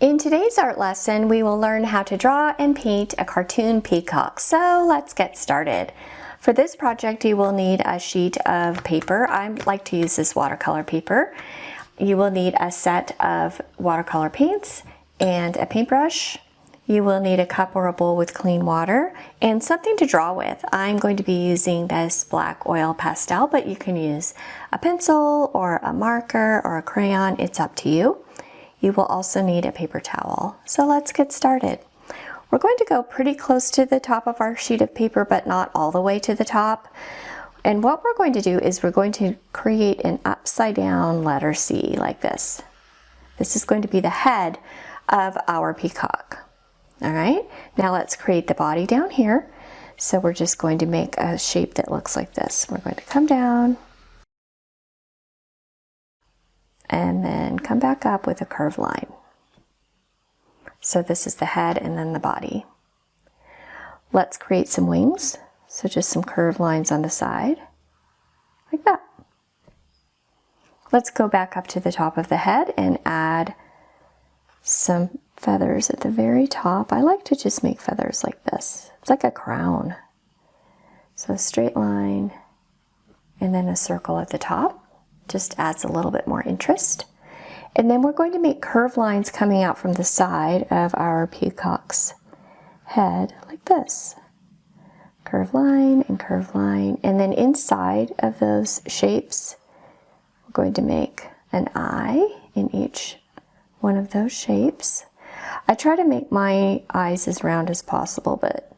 In today's art lesson, we will learn how to draw and paint a cartoon peacock. So let's get started. For this project, you will need a sheet of paper. I like to use this watercolor paper. You will need a set of watercolor paints and a paintbrush. You will need a cup or a bowl with clean water and something to draw with. I'm going to be using this black oil pastel, but you can use a pencil or a marker or a crayon. It's up to you. You will also need a paper towel. So let's get started. We're going to go pretty close to the top of our sheet of paper, but not all the way to the top. And what we're going to do is we're going to create an upside down letter C like this. This is going to be the head of our peacock. All right, now let's create the body down here. So we're just going to make a shape that looks like this. We're going to come down and then come back up with a curved line. So this is the head and then the body. Let's create some wings. So just some curved lines on the side, like that. Let's go back up to the top of the head and add some feathers at the very top. I like to just make feathers like this. It's like a crown. So a straight line and then a circle at the top. Just adds a little bit more interest. And then we're going to make curved lines coming out from the side of our peacock's head like this. Curved line and curved line. And then inside of those shapes, we're going to make an eye in each one of those shapes. I try to make my eyes as round as possible, but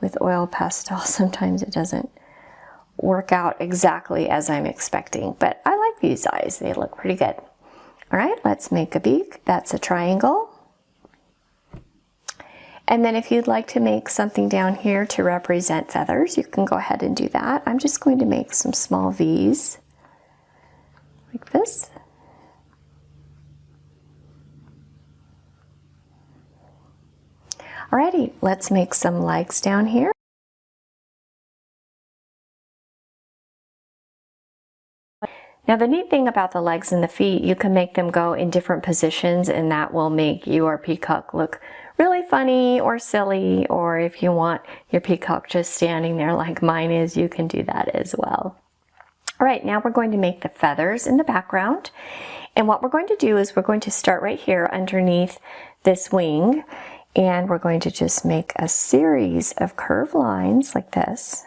with oil pastel, sometimes it doesn't work out exactly as I'm expecting. But I like these eyes. They look pretty good. All right, let's make a beak. That's a triangle. And then if you'd like to make something down here to represent feathers, you can go ahead and do that. I'm just going to make some small V's like this. Alrighty, let's make some legs down here. Now the neat thing about the legs and the feet, you can make them go in different positions and that will make your peacock look really funny or silly, or if you want your peacock just standing there like mine is, you can do that as well. All right, now we're going to make the feathers in the background. And what we're going to do is we're going to start right here underneath this wing, and we're going to just make a series of curved lines like this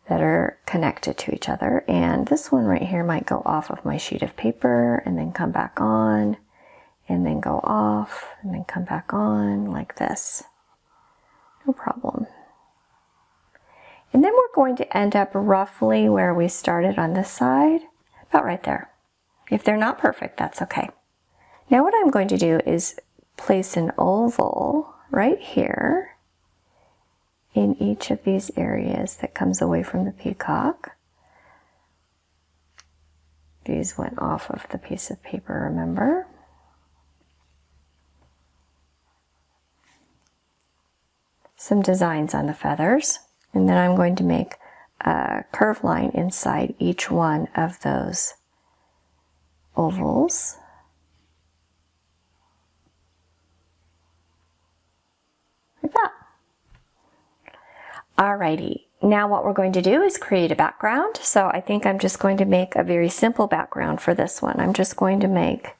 that are connected to each other. And this one right here might go off of my sheet of paper and then come back on and then go off and then come back on like this. No problem. And then we're going to end up roughly where we started on this side, about right there. If they're not perfect, that's okay. Now what I'm going to do is place an oval right here in each of these areas that comes away from the peacock. These went off of the piece of paper, remember? Some designs on the feathers, and then I'm going to make a curved line inside each one of those ovals. Like that. Alrighty, now what we're going to do is create a background. So I think I'm just going to make a very simple background for this one. I'm just going to make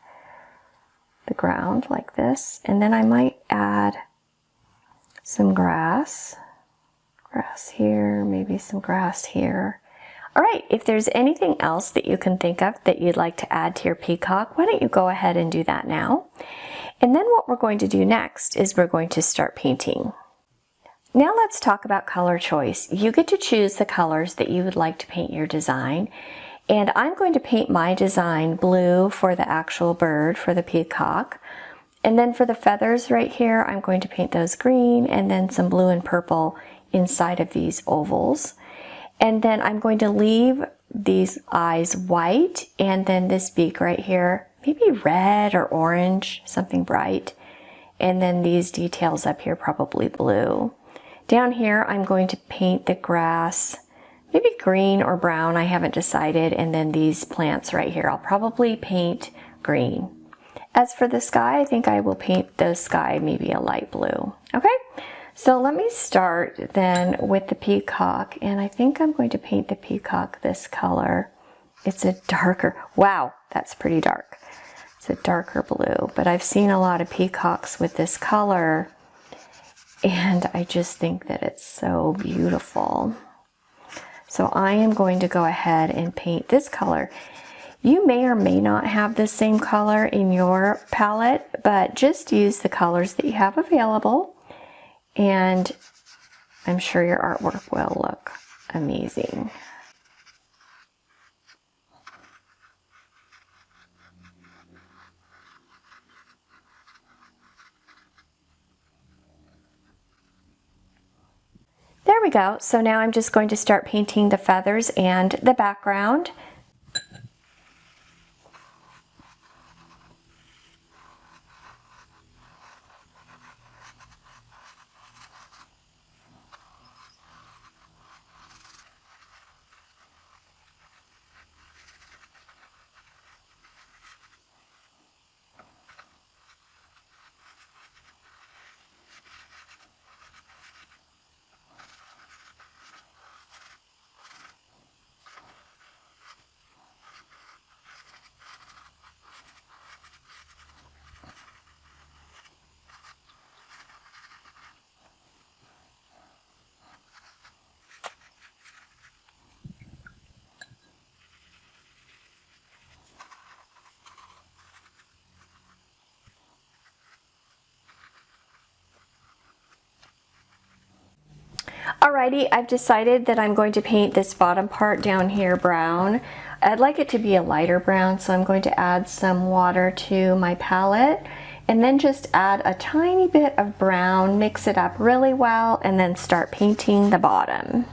the ground like this, and then I might add some grass here, maybe some grass here. All right, if there's anything else that you can think of that you'd like to add to your peacock, why don't you go ahead and do that now? And then what we're going to do next is we're going to start painting. Now let's talk about color choice. You get to choose the colors that you would like to paint your design. And I'm going to paint my design blue for the actual bird, for the peacock. And then for the feathers right here, I'm going to paint those green and then some blue and purple inside of these ovals. And then I'm going to leave these eyes white and then this beak right here, maybe red or orange, something bright. And then these details up here, probably blue. Down here, I'm going to paint the grass, maybe green or brown, I haven't decided. And then these plants right here, I'll probably paint green. As for the sky, I think I will paint the sky maybe a light blue. Okay, so let me start then with the peacock, and I think I'm going to paint the peacock this color. It's a darker, wow, that's pretty dark. It's a darker blue, but I've seen a lot of peacocks with this color, and I just think that it's so beautiful. So I am going to go ahead and paint this color. You may or may not have the same color in your palette, but just use the colors that you have available, and I'm sure your artwork will look amazing. There we go. So now I'm just going to start painting the feathers and the background. Alrighty, I've decided that I'm going to paint this bottom part down here brown. I'd like it to be a lighter brown, so I'm going to add some water to my palette and then just add a tiny bit of brown, mix it up really well, and then start painting the bottom.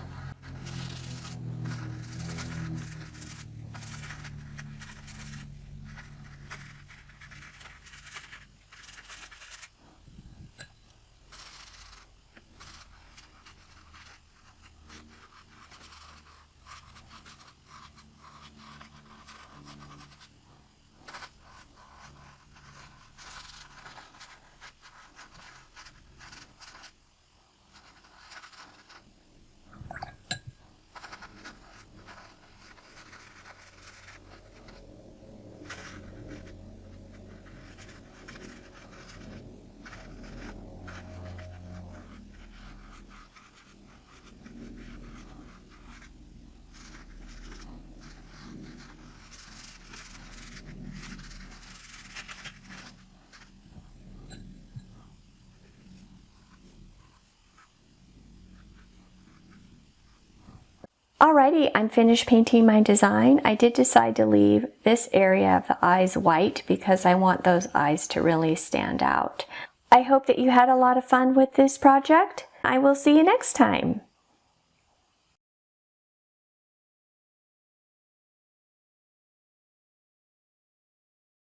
Alrighty, I'm finished painting my design. I did decide to leave this area of the eyes white because I want those eyes to really stand out. I hope that you had a lot of fun with this project. I will see you next time.